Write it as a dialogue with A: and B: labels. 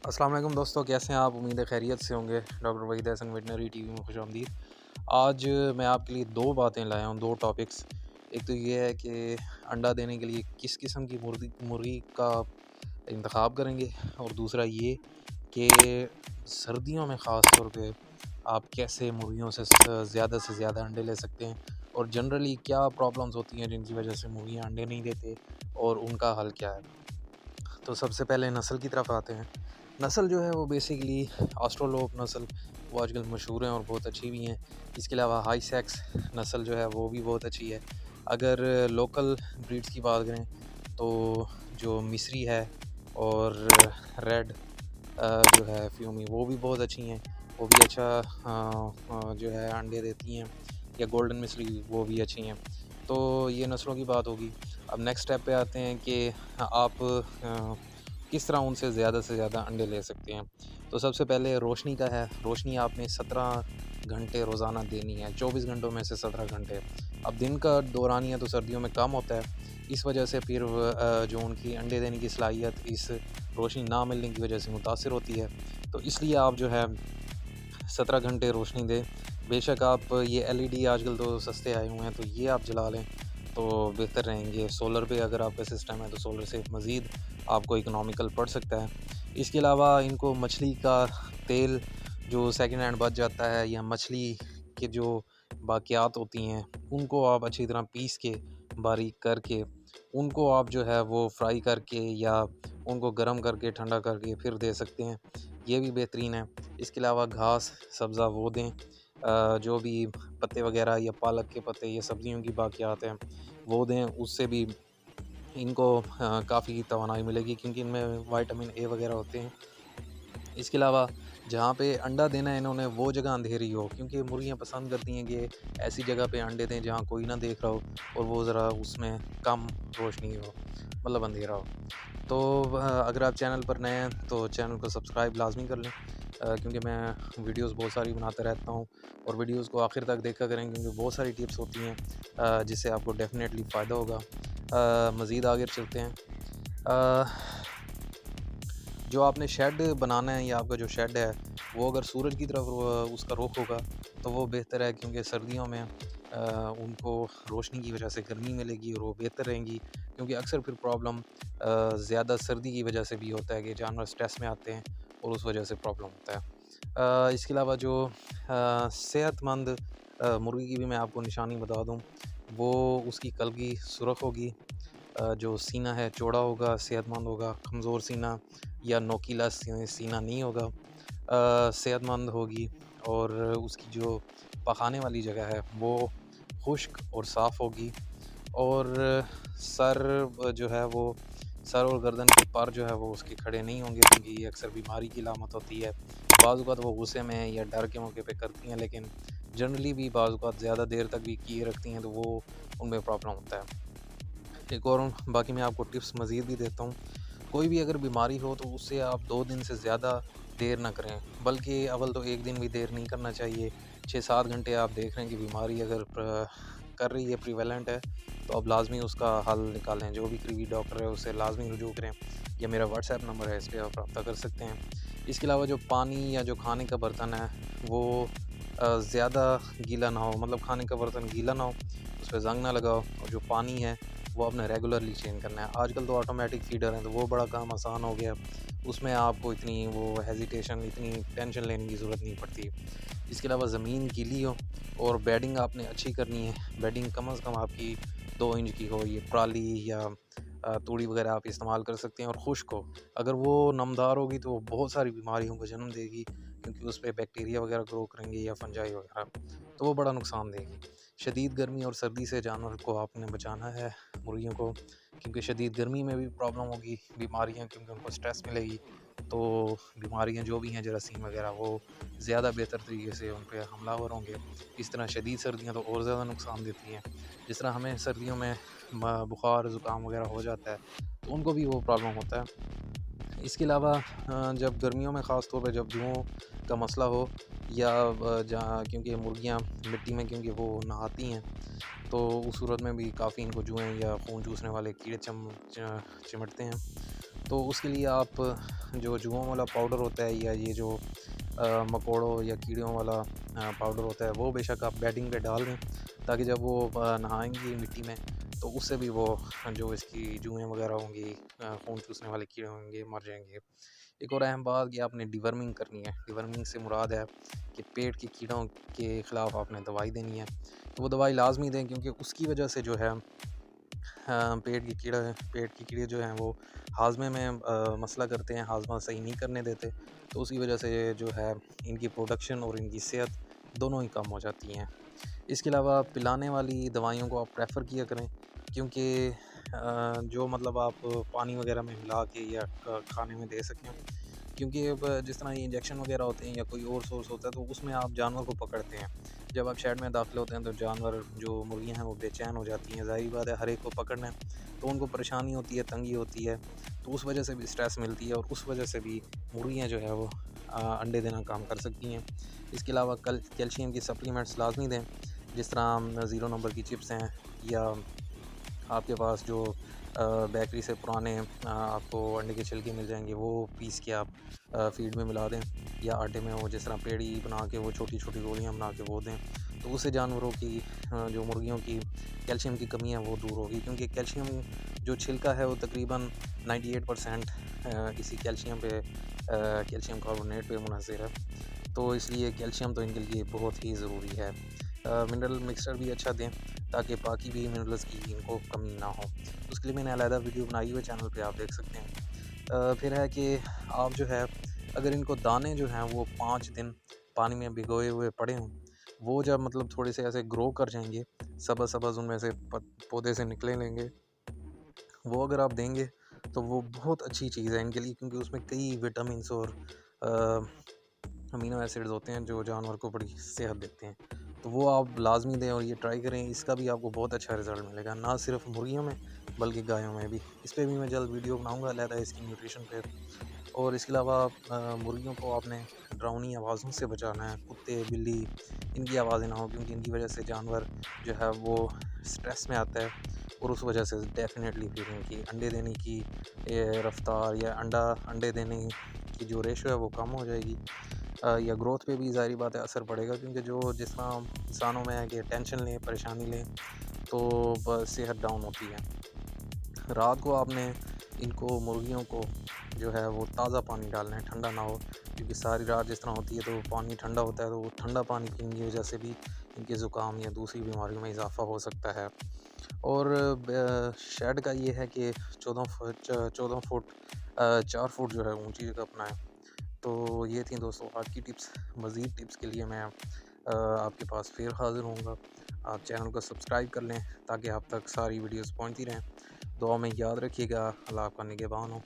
A: अस्सलाम वालेकुम दोस्तों, कैसे हैं आप? उम्मीद है खैरियत से होंगे। Doctor Waheed Hasan veterinary TV में खुशामदीद। आज मैं आपके लिए दो बातें लाया हूँ, दो टॉपिक्स। एक तो ये है कि अंडा देने के लिए किस किस्म की मुर्गी मुर्गी का इंतखाब करेंगे, और दूसरा ये कि सर्दियों में ख़ास तौर पे आप कैसे मुर्गियों से ज़्यादा अंडे ले सकते हैं, और जनरली क्या प्रॉब्लम्स होती हैं जिनकी वजह से मुर्गियाँ अंडे नहीं देते, और उनका हल क्या है। तो सबसे पहले नस्ल की तरफ आते हैं। नस्ल जो है वो बेसिकली ऑस्ट्रोलोप नस्ल, वो आजकल मशहूर हैं और बहुत अच्छी भी हैं। इसके अलावा हाई सेक्स नस्ल जो है वो भी बहुत अच्छी है। अगर लोकल ब्रीड्स की बात करें तो जो मिस्री है और रेड जो है फ्यूमी, वो भी बहुत अच्छी हैं। वो भी अच्छा जो है अंडे देती हैं, या गोल्डन मिस्री, वो भी अच्छी हैं। तो ये नस्लों की बात होगी। अब नेक्स्ट स्टेप पे आते हैं कि आप किस तरह उनसे ज़्यादा से ज़्यादा अंडे ले सकते हैं। तो सबसे पहले रोशनी का है। रोशनी आपने 17 घंटे रोज़ाना देनी है, 24 घंटों में से 17 घंटे। अब दिन का दौरानिया तो सर्दियों में कम होता है, इस वजह से फिर जो उनकी अंडे देने की सलाहियत इस रोशनी ना मिलने की वजह से मुतासिर होती है। तो इसलिए आप जो है 17 घंटे रोशनी दें। बेशक आप ये एलईडी आजकल तो सस्ते आए हुए हैं, तो ये आप जला लें तो बेहतर रहेंगे। सोलर पे अगर आपका सिस्टम है तो सोलर से मज़ीद आपको इकोनॉमिकल पड़ सकता है। इसके अलावा इनको मछली का तेल जो सेकंड हैंड बच जाता है, या मछली के जो बाक़ियात होती हैं, उनको आप अच्छी तरह पीस के, बारीक करके, उनको आप जो है वो फ्राई करके या उनको गर्म करके ठंडा करके फिर दे सकते हैं। ये भी बेहतरीन है। इसके अलावा घास सब्ज़ा वो दें, जो भी पत्ते वगैरह या पालक के पत्ते या सब्जियों की बाक़ियात हैं वो दें। उससे भी इनको काफ़ी तवानाई मिलेगी, क्योंकि इनमें विटामिन ए वगैरह होते हैं। इसके अलावा जहाँ पे अंडा देना है इन्होंने, वो जगह अंधेरी हो, क्योंकि मुर्गियाँ पसंद करती हैं कि ऐसी जगह पे अंडे दें जहाँ कोई ना देख रहा हो, और वो ज़रा उसमें कम रोशनी हो, मतलब अंधेरा हो। तो अगर आप चैनल पर नए हैं तो चैनल को सब्सक्राइब लाजमी कर लें, क्योंकि मैं वीडियोस बहुत सारी बनाता रहता हूँ, और वीडियोस को आखिर तक देखा करें, क्योंकि बहुत सारी टिप्स होती हैं जिससे आपको डेफिनेटली फ़ायदा होगा। मज़ीद आगे चलते हैं। अ, जो आपने शेड बनाना है, या आपका जो शेड है वो अगर सूरज की तरफ उसका रुख होगा तो वो बेहतर है, क्योंकि सर्दियों में उनको रोशनी की वजह से गर्मी मिलेगी और वो बेहतर रहेंगी। क्योंकि अक्सर फिर प्रॉब्लम ज़्यादा सर्दी की वजह से भी होता है कि जानवर स्ट्रेस में आते हैं और उस वजह से प्रॉब्लम होता है। इसके अलावा जो सेहतमंद मुर्गी की भी मैं आपको निशानी बता दूं, वो उसकी कलगी सुर्ख होगी, जो सीना है चौड़ा होगा, सेहतमंद होगा। कमज़ोर सीना या नोकीला सीना नहीं होगा। सेहतमंद होगी, और उसकी जो पकाने वाली जगह है वो खुश्क और साफ़ होगी, और सर जो है वो सर और गर्दन के पर जो है वो उसके खड़े नहीं होंगे, क्योंकि ये अक्सर बीमारी की अलामत होती है। बाज़ औक़ात वो गुस्से में या डर के मौके पे करती हैं, लेकिन जनरली भी बाज़ औक़ात ज़्यादा देर तक भी किए रखती हैं तो वो उनमें प्रॉब्लम होता है। एक और बाकी मैं आपको टिप्स मज़ीद भी देता हूँ। कोई भी अगर बीमारी हो तो उससे आप 2 दिन से ज़्यादा देर ना करें, बल्कि अव्वल तो 1 दिन भी देर नहीं करना चाहिए। 6-7 घंटे आप देख रहे हैं कि बीमारी अगर कर रही है, प्रिवेलेंट है, तो आप लाज़मी उसका हल निकालें। जो भी करीबी डॉक्टर है उससे लाज़मी रुजू करें, या मेरा व्हाट्सएप नंबर है, इस पे आप रब्ता कर सकते हैं। इसके अलावा जो पानी या जो खाने का बर्तन है वो ज़्यादा गीला ना हो, मतलब खाने का बर्तन गीला ना हो, उस पे ज़ंग ना लगाओ, और जो पानी है वो आपने रेगुलरली चेंज करना है। आजकल तो ऑटोमेटिक फीडर हैं तो वो बड़ा काम आसान हो गया, उसमें आपको इतनी वो हेजिटेशन, इतनी टेंशन लेने की ज़रूरत नहीं पड़ती। इसके अलावा ज़मीन गीली हो, और बेडिंग आपने अच्छी करनी है। बेडिंग कम से कम आपकी 2 इंच की हो, ये पराली या तूड़ी वगैरह आप इस्तेमाल कर सकते हैं, और खुश्क हो। अगर वो नमदार होगी तो वो बहुत सारी बीमारियों को जन्म देगी, क्योंकि उस पे बैक्टीरिया वगैरह ग्रो करेंगे, या फंजाई वगैरह, तो वो बड़ा नुकसान देगी। शदीद गर्मी और सर्दी से जानवर को आपने बचाना है, मुर्गियों को, क्योंकि शदीद गर्मी में भी प्रॉब्लम होगी, बीमारियाँ, क्योंकि उनको स्ट्रेस मिलेगी, तो बीमारियाँ जो भी हैं जरासीम वगैरह वो ज़्यादा बेहतर तरीके से उन पे हमलावर होंगे। इस तरह शदीद सर्दियाँ तो और ज़्यादा नुकसान देती हैं। जिस तरह हमें सर्दियों में बुखार ज़ुकाम वगैरह हो जाता है, तो उनको भी वो प्रॉब्लम होता है। इसके अलावा जब गर्मियों में ख़ास तौर पे जब जुओं का मसला हो, या जहाँ, क्योंकि मुर्गियाँ मिट्टी में क्योंकि वो नहाती हैं, तो उस सूरत में भी काफ़ी इनको जुएँ या खून चूसने वाले कीड़े चिमटते हैं। तो उसके लिए आप जो जुओं वाला पाउडर होता है या ये जो मकोड़ों या कीड़ों वाला पाउडर होता है वो बेशक आप बेडिंग पे डाल दें, ताकि जब वो नहाएंगी मिट्टी में तो उससे भी वो जो इसकी जुएँ वगैरह होंगी, खून चूसने वाले कीड़े होंगे, मर जाएंगे। एक और अहम बात कि आपने डिवर्मिंग करनी है। डिवर्मिंग से मुराद है कि पेट के कीड़ों के ख़िलाफ़ आपने दवाई देनी है। तो वो दवाई लाजमी दें, क्योंकि उसकी वजह से जो है पेट के कीड़े जो हैं वो हाजमे में मसला करते हैं, हाजमा सही नहीं करने देते। तो उसकी वजह से जो है इनकी प्रोडक्शन और इनकी सेहत दोनों ही कम हो जाती हैं। इसके अलावा पिलाने वाली दवाइयों को आप प्रेफर किया करें, क्योंकि जो मतलब आप पानी वगैरह में मिला के या खाने में दे सकें, क्योंकि अब जिस तरह ये इंजेक्शन वगैरह होते हैं या कोई और सोर्स होता है तो उसमें आप जानवर को पकड़ते हैं। जब आप शेड में दाखिल होते हैं तो जानवर जो मुर्गियां हैं वो बेचैन हो जाती हैं, ज़ाहिर बात है हर एक को पकड़ना है, तो उनको परेशानी होती है, तंगी होती है, तो उस वजह से भी स्ट्रेस मिलती है और उस वजह से भी मुर्गियाँ जो है वो अंडे देना काम कर सकती हैं। इसके अलावा कल कैल्शियम की सप्लीमेंट्स लाजमी दें, जिस तरह 0 नंबर की चिप्स हैं, या आपके पास जो बेकरी से पुराने आपको अंडे के छिलके मिल जाएंगे, वो पीस के आप फीड में मिला दें, या आटे में वो जिस तरह पेड़ी बना के वो छोटी छोटी गोलियां बना के वो दें। तो उससे जानवरों की जो मुर्गियों की कैल्शियम की कमी है वो दूर होगी, क्योंकि कैल्शियम जो छिलका है वो तकरीबन 98% इसी कैल्शियम पे कैल्शियम कार्बोनेट पे मुनहसर है। तो इसलिए कैल्शियम तो इनके लिए बहुत ही ज़रूरी है। मिनरल मिक्सचर भी अच्छा दें, ताकि बाकी भी मिनरल्स की इनको कमी ना हो। उसके लिए मैंने अलहदा वीडियो बनाई हुई है चैनल पे, आप देख सकते हैं। फिर है कि आप जो है अगर इनको दाने जो हैं वो 5 दिन पानी में भिगोए हुए पड़े हों, वो जब मतलब थोड़े से ऐसे ग्रो कर जाएंगे, सब्ज़ सब्ज़ उनमें से पौधे से निकले लेंगे, वो अगर आप देंगे तो वो बहुत अच्छी चीज़ है इनके लिए, क्योंकि उसमें कई विटामिन्स और अमीनो एसिड्स होते हैं जो जानवर को बड़ी सेहत देते हैं। तो वो आप लाजमी दें और ये ट्राई करें, इसका भी आपको बहुत अच्छा रिज़ल्ट मिलेगा, ना सिर्फ मुर्गियों में बल्कि गायों में भी। इस पे भी मैं जल्द वीडियो बनाऊंगा अलहदा इसकी न्यूट्रिशन पे। और इसके अलावा मुर्गियों को आपने डरावनी आवाज़ों से बचाना है, कुत्ते बिल्ली इनकी आवाज़ें ना हो, क्योंकि इनकी वजह से जानवर जो है वो स्ट्रेस में आता है, और उस वजह से डेफिनेटली फिर इनकी अंडे देने की रफ्तार या अंडे देने की जो रेशो है वो कम हो जाएगी, या ग्रोथ पे भी ज़ाहिर बात है असर पड़ेगा, क्योंकि जो जिस तरह इंसानों में है कि टेंशन लें, परेशानी लें, तो सेहत डाउन होती है। रात को आपने इनको मुर्गियों को जो है वो ताज़ा पानी डालना है, ठंडा ना हो, क्योंकि सारी रात जिस तरह होती है तो पानी ठंडा होता है, तो वो ठंडा पानी पीने की वजह से भी इनके ज़ुकाम या दूसरी बीमारियों में इजाफ़ा हो सकता है। और शेड का ये है कि 14 फुट 4 फुट जो है ऊंची जगह अपनाएं। तो ये थी दोस्तों आज की टिप्स। मज़ीद टिप्स के लिए मैं आपके पास फिर हाज़िर होऊंगा। आप चैनल को सब्सक्राइब कर लें, ताकि आप तक सारी वीडियोस पहुंचती रहें। दुआ में याद रखिएगा। अल्लाह आपका निगहबान हो।